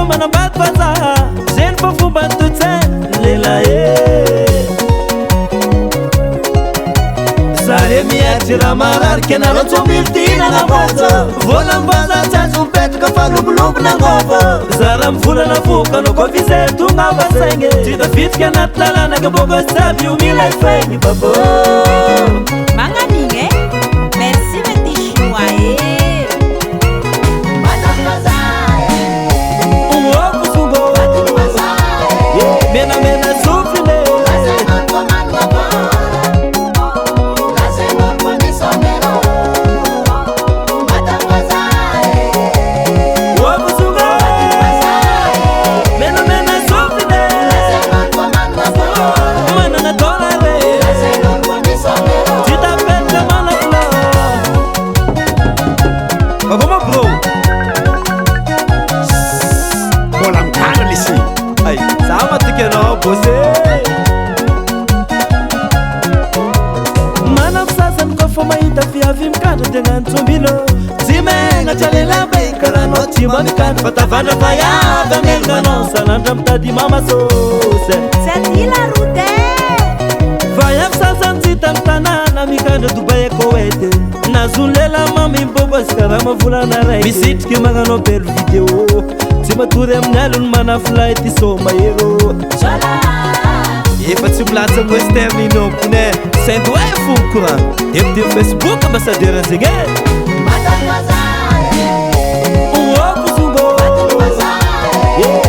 manambady vazaha zeny fa fomba ntontsainy lela zare miatry raha mararika anareo tsomiltinana vaza vola mivaza tsy azo mipetraka fa lombolombo nangova zara mivolana vokanao koa fizay tonga vasaigny tsy tavitrika anaty lalana ka boka tsy aby io mila ifaigny babo magnanigny merci petit chinois menamena sofile mana fisasany kofa mahita fiavy mikandra tegnany tsombilo tsy megnatra lelamba karanao tsy mba mikandra fa tavandra fa avy amelganao sanandra mitady mama sosy tsy adila rode fa avy sasany tsy hita mitanàna mikandra Dubai Koweït nazony lela mama imbobozy karaha mavolana ray misitriky magnanao belo vidéo tsy matory amin'ny alony manafilay ty somahero efa tsy milatsa western inompone sendo e fomba courant deputé Facebook ambassadeur zegny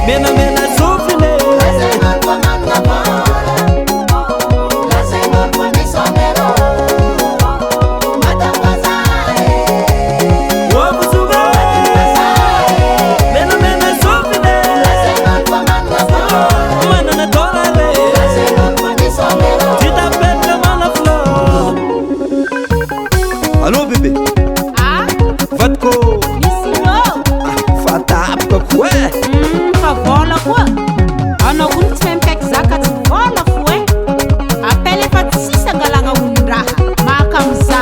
menamena sofile Allô bébé? Ah? Vatko? Misino? Fatapka quoi? Fa vola koa. Anao koa tsy mempaiky zaka tsy vola fo e. Apela efa tsisy angalagna olon-draha. Maka miza.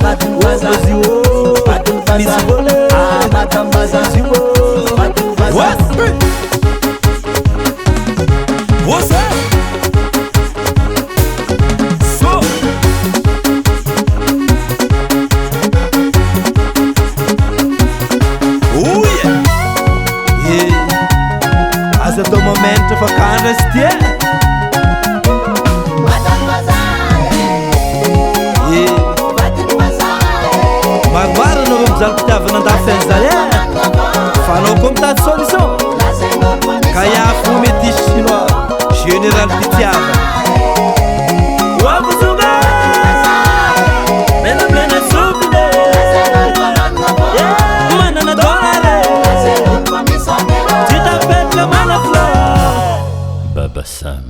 Batambaza misy vola batambaza what? What's up? So oh yeah yeah as of the moment of a kind of steer magmara anao mizaly mpitiavana andafenzay fa anao koa mitady solution ka iafo mety chinois général pitiava wabuzunga menamena sofile manana dolare titapetla mana flor Baba Sam